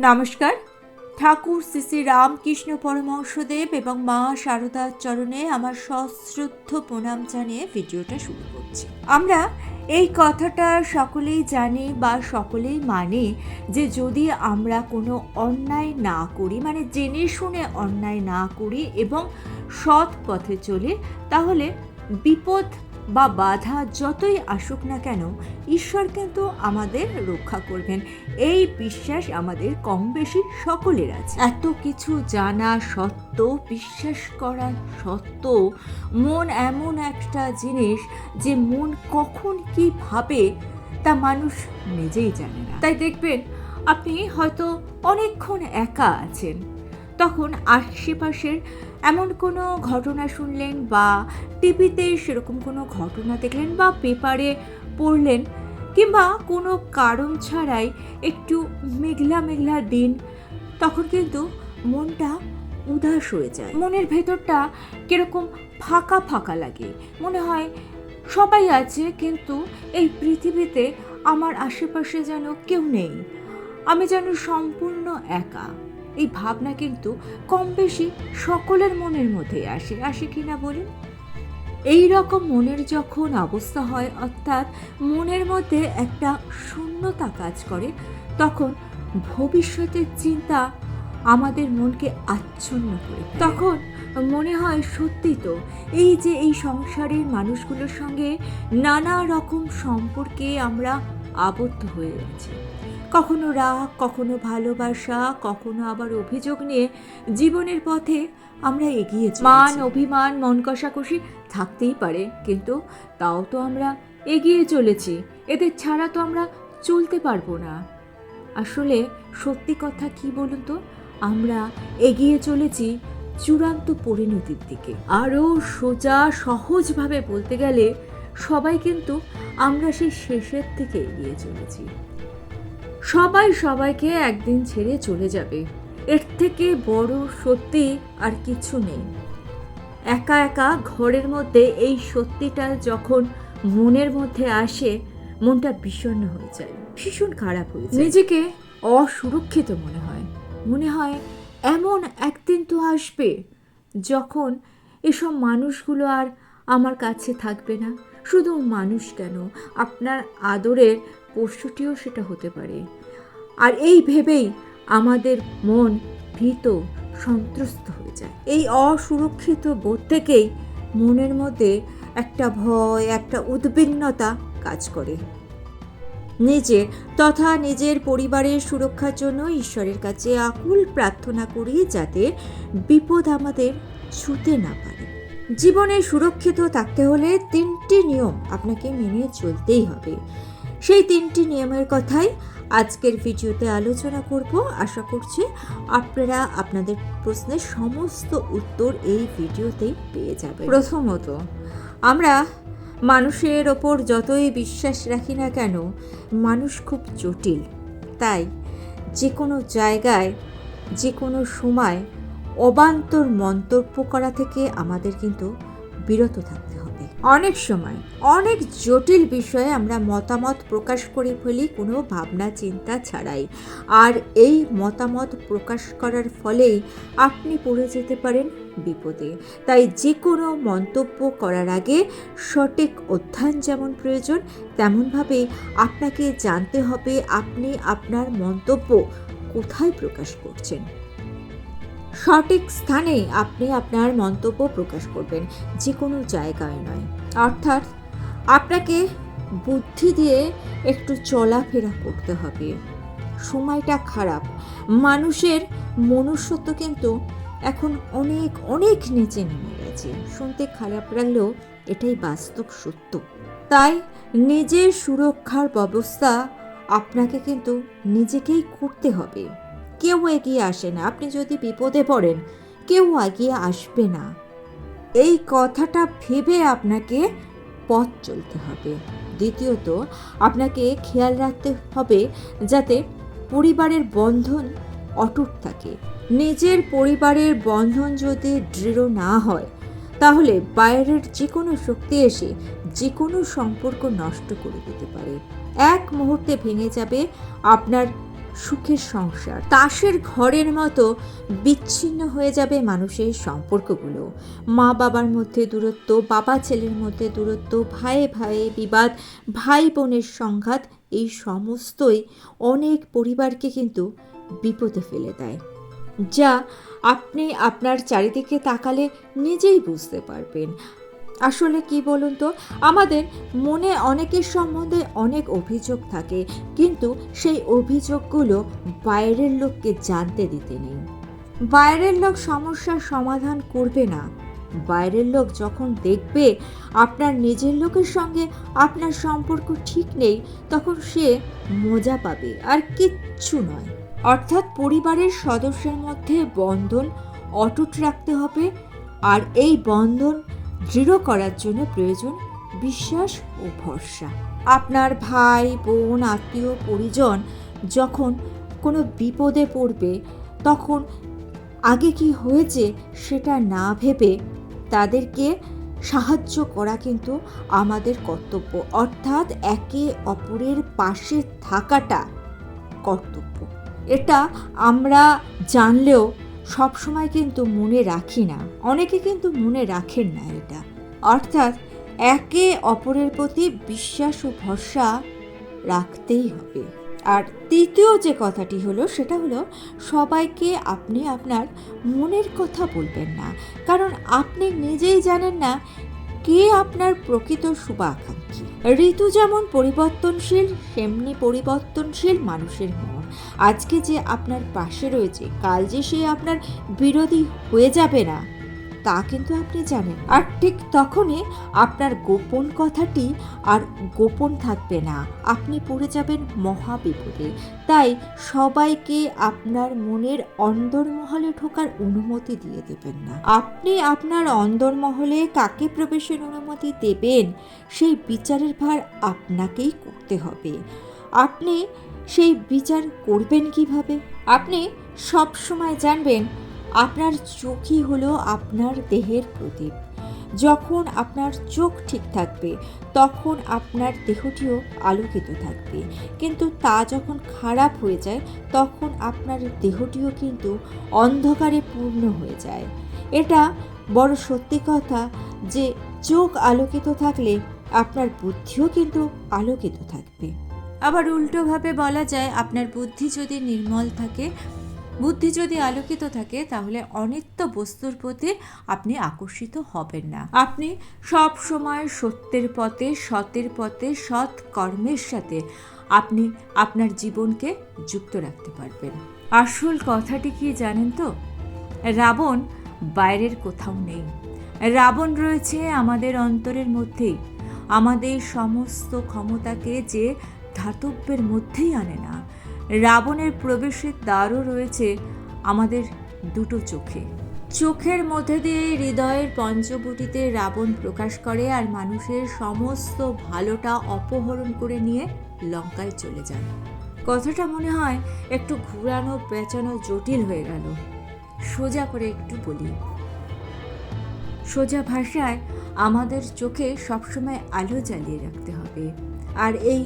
নমস্কার। ঠাকুর শ্রী শ্রী রামকৃষ্ণ পরমহংসদেব এবং মা শারদার চরণে আমার সশ্রদ্ধ প্রণাম জানিয়ে ভিডিওটা শুরু করছি। আমরা এই কথাটা সকলেই জানি বা সকলেই মানি যে যদি আমরা কোনো অন্যায় না করি, মানে জেনে শুনে অন্যায় না করি এবং সৎ পথে চলি, তাহলে বিপদ বা বাধা যতই আসুক না কেন ঈশ্বর কিন্তু আমাদের রক্ষা করবেন। এই বিশ্বাস আমাদের কম বেশি সকলের আছে। এত কিছু জানা সত্ত্বেও, বিশ্বাস করা সত্ত্বেও মন এমন একটা জিনিস যে মন কখন কি ভাবে তা মানুষ নিজেই জানে না। তাই দেখবেন আপনি হয়তো অনেকক্ষণ একা আছেন, তখন আশেপাশের এমন কোনো ঘটনা শুনলেন বা টিভিতে সেরকম কোনো ঘটনা দেখলেন বা পেপারে পড়লেন, কিংবা কোনো কারণ ছাড়াই একটু মেঘলা মেঘলা দিন, তখন কিন্তু মনটা উদাস হয়ে যায়। মনের ভেতরটা কিরকম ফাঁকা ফাঁকা লাগে, মনে হয় সবাই আছে কিন্তু এই পৃথিবীতে আমার আশেপাশে যেন কেউ নেই, আমি যেন সম্পূর্ণ একা। এই ভাবনা কিন্তু কম বেশি সকলের মনের মধ্যে আসে কি না বলুন? এই রকম মনের যখন অবস্থা হয়, অর্থাৎ মনের মধ্যে একটা শূন্যতা কাজ করে, তখন ভবিষ্যতের চিন্তা আমাদের মনকে আচ্ছন্ন করে। তখন মনে হয় সত্যি তো এই সংসারের মানুষগুলোর সঙ্গে নানা রকম সম্পর্কে আমরা আবদ্ধ হয়ে আছি। কখনো রাগ, কখনো ভালোবাসা, কখনো আবার অভিযোগ নিয়ে জীবনের পথে আমরা এগিয়ে চলেছি। মান অভিমান মন কষাকষি থাকতেই পারে, কিন্তু তাও তো আমরা এগিয়ে চলেছি, এদের ছাড়া তো আমরা চলতে পারবো না। আসলে সত্যি কথা কি বলুন তো, আমরা এগিয়ে চলেছি চূড়ান্ত পরিণতির দিকে। আরও সোজা সহজভাবে বলতে গেলে সবাই কিন্তু আমরা সেই শেষের দিকে এগিয়ে চলেছি। সবাই সবাইকে একদিন ছেড়ে চলে যাবে, এর থেকে বড় সত্যি আর কিছু নেই। একা একা ঘরের মধ্যে এই সত্যিটা যখন মনের মধ্যে আসে, মনটা বিষণ্ণ হয়ে যায়, ভীষণ খারাপ হয়ে যায়, নিজেকে অসুরক্ষিত মনে হয় এমন একদিন তো আসবে যখন এসব মানুষগুলো আর আমার কাছে থাকবে না। শুধু মানুষ কেন, আপনার আদরের পশুটিও সেটা হতে পারে। আর এই ভেবেই আমাদের মন ভীত সন্ত্রস্ত হয়ে যায়। এই অসুরক্ষিত বোধ থেকেই মনের মধ্যে একটা ভয়, একটা উদ্বিগ্নতা কাজ করে। নিজের তথা নিজের পরিবারের সুরক্ষার জন্য ঈশ্বরের কাছে আকুল প্রার্থনা করি যাতে বিপদ আমাদের ছুঁতে না পারে। জীবনে সুরক্ষিত থাকতে হলে 3টি নিয়ম আপনাকে মেনে চলতেই হবে। সেই 3টি নিয়মের কথাই আজকের ভিডিওতে আলোচনা করব। আশা করছি আপনারা আপনাদের প্রশ্নের সমস্ত উত্তর এই ভিডিওতেই পেয়ে যাবেন। প্রথমত, আমরা মানুষের ওপর যতই বিশ্বাস রাখি না কেন, মানুষ খুব জটিল। তাই যে কোনো জায়গায় যে কোনো সময় অবান্তর মন্তব্য করা থেকে আমাদের কিন্তু বিরত থাকতে হবে। অনেক সময় অনেক জটিল বিষয়ে আমরা মতামত প্রকাশ করে ফেলি কোনো ভাবনা চিন্তা ছাড়াই, আর এই মতামত প্রকাশ করার ফলেই আপনি পড়ে যেতে পারেন বিপদে। তাই যে কোনো মন্তব্য করার আগে সঠিক অধ্যয়ন যেমন প্রয়োজন, তেমনভাবে আপনাকে জানতে হবে আপনি আপনার মন্তব্য কোথায় প্রকাশ করছেন। সঠিক স্থানে আপনি আপনার মন্তব্য প্রকাশ করবেন, যে কোনো জায়গায় নয়। অর্থাৎ আপনাকে বুদ্ধি দিয়ে একটু চলাফেরা করতে হবে। সময়টা খারাপ, মানুষের মনুষ্যত্ব কিন্তু এখন অনেক অনেক নিচে নেমে গেছে। শুনতে খারাপ লাগলেও এটাই বাস্তব সত্য। তাই নিজের সুরক্ষার ব্যবস্থা আপনাকে কিন্তু নিজেকেই করতে হবে। কেউ এগিয়ে আসে না, আপনি যদি বিপদে পড়েন কেউ এগিয়ে আসবে না, এই কথাটা ভেবে আপনাকে পথ চলতে হবে। দ্বিতীয়ত, আপনাকে খেয়াল রাখতে হবে যাতে পরিবারের বন্ধন অটুট থাকে। নিজের পরিবারের বন্ধন যদি দৃঢ় না হয়, তাহলে বাইরের যে কোনো শক্তি এসে যে কোনো সম্পর্ক নষ্ট করে দিতে পারে। এক মুহূর্তে ভেঙে যাবে আপনার সুখের সংসার তাসের ঘরের মতো বিচ্ছিন্ন হয়ে যাবে মানুষের সম্পর্কগুলো। মা বাবার মধ্যে দূরত্ব, বাবা ছেলের মধ্যে দূরত্ব, ভাইয়ে ভাইয়ে বিবাদ, ভাই বোনের সংঘাত, এই সমস্তই অনেক পরিবারকে কিন্তু বিপদে ফেলে দেয়, যা আপনি আপনার চারিদিকে তাকালে নিজেই বুঝতে পারবেন। আসলে কি বলুন তো, আমাদের মনে অনেকের সম্বন্ধে অনেক অভিযোগ থাকে, কিন্তু সেই অভিযোগগুলো বাইরের লোককে জানতে দিতে নেই। বাইরের লোক সমস্যার সমাধান করবে না। বাইরের লোক যখন দেখবে আপনার নিজের লোকের সঙ্গে আপনার সম্পর্ক ঠিক নেই, তখন সে মজা পাবে, আর কিচ্ছু নয়। অর্থাৎ পরিবারের সদস্যের মধ্যে বন্ধন অটুট রাখতে হবে, আর এই বন্ধন দৃঢ় করার জন্য প্রয়োজন বিশ্বাস ও ভরসা। আপনার ভাই বোন আত্মীয় পরিজন যখন কোনো বিপদে পড়বে, তখন আগে কি হয়েছে সেটা না ভেবে তাদেরকে সাহায্য করা কিন্তু আমাদের কর্তব্য। অর্থাৎ একে অপরের পাশে থাকাটা কর্তব্য। এটা আমরা জানলেও সবসময় কিন্তু মনে রাখি না, অনেকে কিন্তু মনে রাখেন না এটা। অর্থাৎ একে অপরের প্রতি বিশ্বাস ও ভরসা রাখতেই হবে। আর তৃতীয় যে কথাটি হলো, সেটা হলো সবাইকে আপনি আপনার মনের কথা বলবেন না, কারণ আপনি নিজেই জানেন না কে আপনার প্রকৃত শুভাকাঙ্ক্ষী। ঋতু যেমন পরিবর্তনশীল, তেমনি পরিবর্তনশীল মানুষের মন। আজকে যে আপনার পাশে রয়েছে, কাল যে সে আপনার বিরোধী হয়ে যাবে না, তা কিন্তু আপনি জানেন। আর ঠিক তখনই আপনার গোপন কথাটি আর গোপন থাকবে না, আপনি পড়ে যাবেন মহা বিপদে। তাই সবাইকে আপনার মনের অন্দরমহলে ঢোকার অনুমতি দিয়ে দেবেন না। আপনি আপনার অন্দরমহলে কাকে প্রবেশের অনুমতি দেবেন, সেই বিচারের ভার আপনাকেই করতে হবে। আপনি সেই বিচার করবেন কিভাবে? আপনি সব সময় জানবেন আপনার চোখই হলো আপনার দেহের প্রদীপ। যখন আপনার চোখ ঠিক থাকবে, তখন আপনার দেহটিও আলোকিত থাকবে, কিন্তু তা যখন খারাপ হয়ে যায়, তখন আপনার দেহটিও কিন্তু অন্ধকারে পূর্ণ হয়ে যায়। এটা বড় সত্যি কথা যে চোখ আলোকিত থাকলে আপনার বুদ্ধিও কিন্তু আলোকিত থাকবে। আবার উল্টোভাবে বলা যায়, আপনার বুদ্ধি যদি নির্মল থাকে, বুদ্ধি যদি আলোকিত থাকে, তাহলে অনিত্য বস্তুর প্রতি আপনি আকর্ষিত হবেন না। আপনি সব সময় সত্যের পথে, সতের পথে, সৎ কর্মের সাথে আপনি আপনার জীবনকে যুক্ত রাখতে পারবেন। আসল কথাটি কি জানেন তো? রাবণ বাইরের কোথাও নেই, রাবণ রয়েছে আমাদের অন্তরের মধ্যেই। আমাদের সমস্ত ক্ষমতাকে যে ধাতব্যের মধ্যেই আনে না। রাবণের প্রবেশের দ্বারও রয়েছে আমাদের দুটো চোখে। চোখের মধ্যে দিয়ে হৃদয়ের পঞ্চবটিতে রাবণ প্রকাশ করে, আর মানুষের সমস্ত ভালোটা অপহরণ করে নিয়ে লঙ্কায় চলে যায়। কথাটা মনে হয় একটু ঘুরানো পেঁচানো জটিল হয়ে গেল। সোজা করে একটু বলি, সোজা ভাষায় আমাদের চোখে সবসময় আলো জ্বালিয়ে রাখতে হবে। আর এই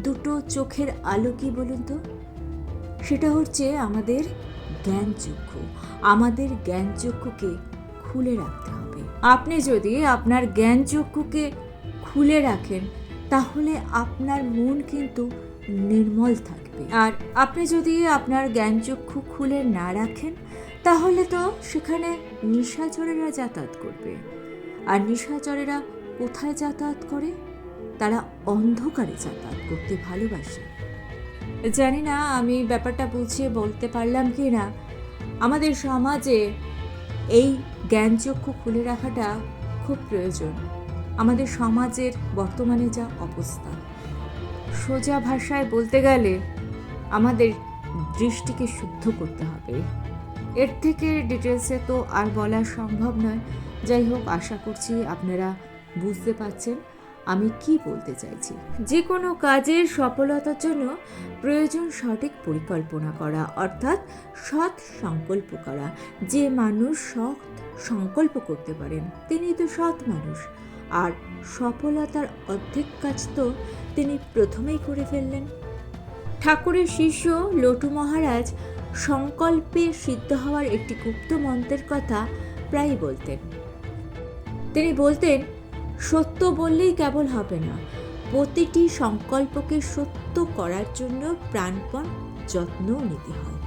দুটো চোখের আলো কি বলুন তো? সেটা হচ্ছে আমাদের জ্ঞানচক্ষু। আমাদের জ্ঞানচক্ষুকে খুলে রাখতে হবে। আপনি যদি আপনার জ্ঞানচক্ষুকে খুলে রাখেন, তাহলে আপনার মন কিন্তু নির্মল থাকবে। আর আপনি যদি আপনার জ্ঞানচক্ষু খুলে না রাখেন, তাহলে তো সেখানে নিশাচরেরা যাতায়াত করবে। আর নিশাচরেরা কোথায় যাতায়াত করে? তারা অন্ধকারে যাতায়াত করতে ভালোবাসে। জানি না আমি ব্যাপারটা বুঝিয়ে বলতে পারলাম কি না। আমাদের সমাজে এই জ্ঞানচক্ষু খুলে রাখাটা খুব প্রয়োজন। আমাদের সমাজের বর্তমানে যা অবস্থা, সোজা ভাষায় বলতে গেলে আমাদের দৃষ্টিকে শুদ্ধ করতে হবে। এর থেকে ডিটেলসে তো আর বলা সম্ভব নয়। যাই হোক, আশা করছি আপনারা বুঝতে পারছেন আমি কি বলতে চাইছি। যে কোনো কাজের সফলতার জন্য প্রয়োজন সঠিক পরিকল্পনা করা, অর্থাৎ সৎ সংকল্প করা। যে মানুষ সৎ সংকল্প করতে পারেন, তিনি তো সৎ মানুষ। আর সফলতার অর্ধেক কাজ তো তিনি প্রথমেই করে ফেললেন। ঠাকুরের শিষ্য লটু মহারাজ সংকল্পে সিদ্ধ হওয়ার একটি গুপ্ত মন্ত্রের কথা প্রায়ই বলতেন। তিনি বলতেন, সত্য বললেই কেবল হবে না, প্রতিটি সংকল্পকে সত্য করার জন্য প্রাণপণ যত্নও নিতে হয়।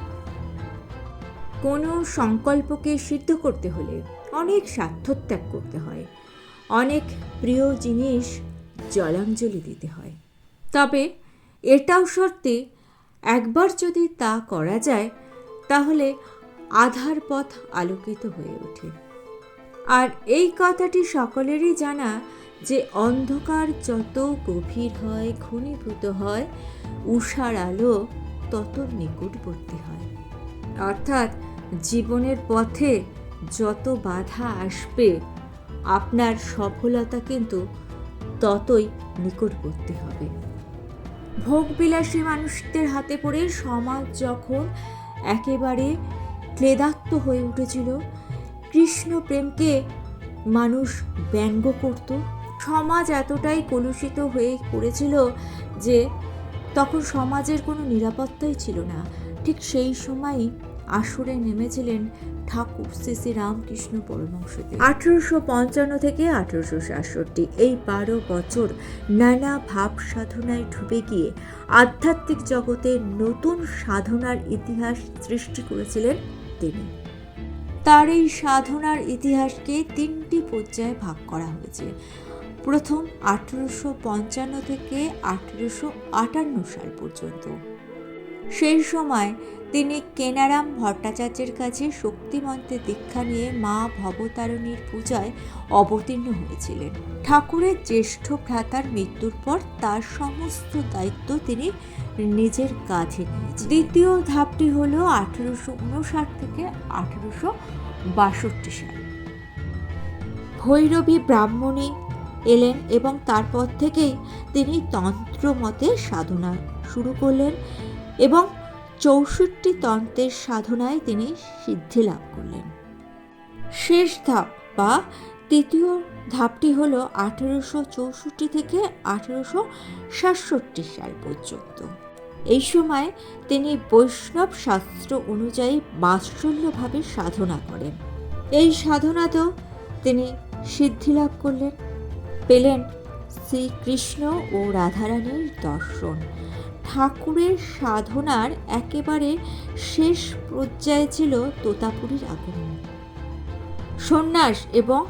কোনো সংকল্পকে সিদ্ধ করতে হলে অনেক স্বার্থত্যাগ করতে হয়, অনেক প্রিয় জিনিস জলাঞ্জলি দিতে হয়। তবে এটাও সত্যি, একবার যদি তা করা যায় তাহলে আধার পথ আলোকিত হয়ে ওঠে। আর এই কথাটি সকলেরই জানা যে অন্ধকার যত গভীর হয়, ঘনীভূত হয়, উষার আলো তত নিকটবর্তী হয়। অর্থাৎ জীবনের পথে যত বাধা আসবে, আপনার সফলতা কিন্তু ততই নিকটবর্তী হবে। ভোগবিলাসী মানুষদের হাতে পড়ে সমাজ যখন একেবারে ক্লেদাক্ত হয়ে উঠেছিল, কৃষ্ণ প্রেমকে মানুষ ব্যঙ্গ করত, সমাজ এতটাই কলুষিত হয়ে পড়েছিল যে তখন সমাজের কোনো নিরাপত্তাই ছিল না। ঠিক সেই সময়ই আসরে নেমেছিলেন ঠাকুর শ্রী শ্রী রামকৃষ্ণ পরমহংসদেব। 1855 থেকে 1866 এই 12 বছর নানা ভাব সাধনায় ডুবে গিয়ে আধ্যাত্মিক জগতে নতুন সাধনার ইতিহাস সৃষ্টি করেছিলেন তিনি। তার এই সাধনার ইতিহাসকে 3টি পর্যায়ে ভাগ করা হয়েছে। প্রথম 1855 থেকে 1858 সাল পর্যন্ত। সেই সময় তিনি কেনারাম ভট্টাচার্যের কাছে শক্তিমন্ত্রে দীক্ষা নিয়ে মা ভবতারিণীর পূজায় অবতীর্ণ হয়েছিলেন। ঠাকুরের জ্যেষ্ঠ ভ্রাতার মৃত্যুর পর তার সমস্ত দায়িত্ব তিনি নিজের কাঁধে নিয়েছেন। দ্বিতীয় ধাপটি হল 1859 থেকে 1862 সাল। ভৈরবী ব্রাহ্মণী এলেন এবং তারপর থেকেই তিনি তন্ত্র মতে সাধনা শুরু করলেন এবং 64 তন্ত্রের সাধনায় তিনি সিদ্ধি লাভ করলেন। শেষ ধাপ বা তৃতীয় ধাপটি হল 1864 থেকে 1867 সাল পর্যন্ত। এই সময় তিনি বৈষ্ণব শাস্ত্র অনুযায়ী বাৎসল্যভাবে সাধনা করেন। এই সাধনাতেও তিনি সিদ্ধি লাভ করলেন, পেলেন শ্রীকৃষ্ণ ও রাধারানীর দর্শন। ঠাকুরের সাধনার একেবারে শেষ পর্যায়ে ছিল তোতাপুরীর আগমন। সন্ন্যাস এবং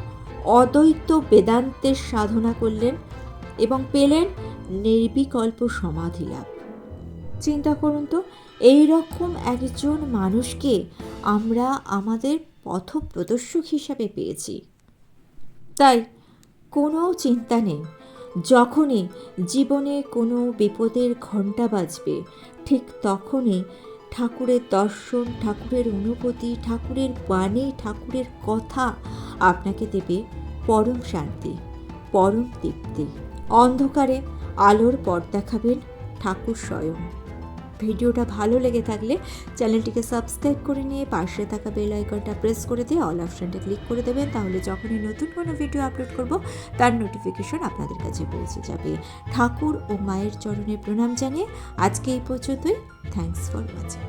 অদ্বৈত বেদান্তের সাধনা করলেন এবং পেলেন নির্বিকল্প সমাধি লাভ। চিন্তা করুন তো, এই রকম একজন মানুষকে আমরা আমাদের পথপ্রদর্শক হিসাবে পেয়েছি। তাই কোনো চিন্তা নেই, যখনই জীবনে কোনো বিপদের ঘণ্টা বাজবে ঠিক তখনই ঠাকুরের দর্শন, ঠাকুরের অনুভূতি, ঠাকুরের বাণী, ঠাকুরের কথা আপনাকে দেবে পরম শান্তি, পরম তৃপ্তি। অন্ধকারে আলোর পথ দেখাবেন ঠাকুর স্বয়ং। ভিডিওটা ভালো লেগে থাকলে চ্যানেলটিকে সাবস্ক্রাইব করে নিয়ে পাশে থাকা বেল আইকনটা প্রেস করে দিয়ে অল অপশনটা ক্লিক করে দেবেন। তাহলে যখনই নতুন কোনো ভিডিও আপলোড করব তার নোটিফিকেশন আপনাদের কাছে পৌঁছে যাবে। ঠাকুর ও মায়ের চরণে প্রণাম জানিয়ে আজকে এই পর্যন্তই। Thanks for watching.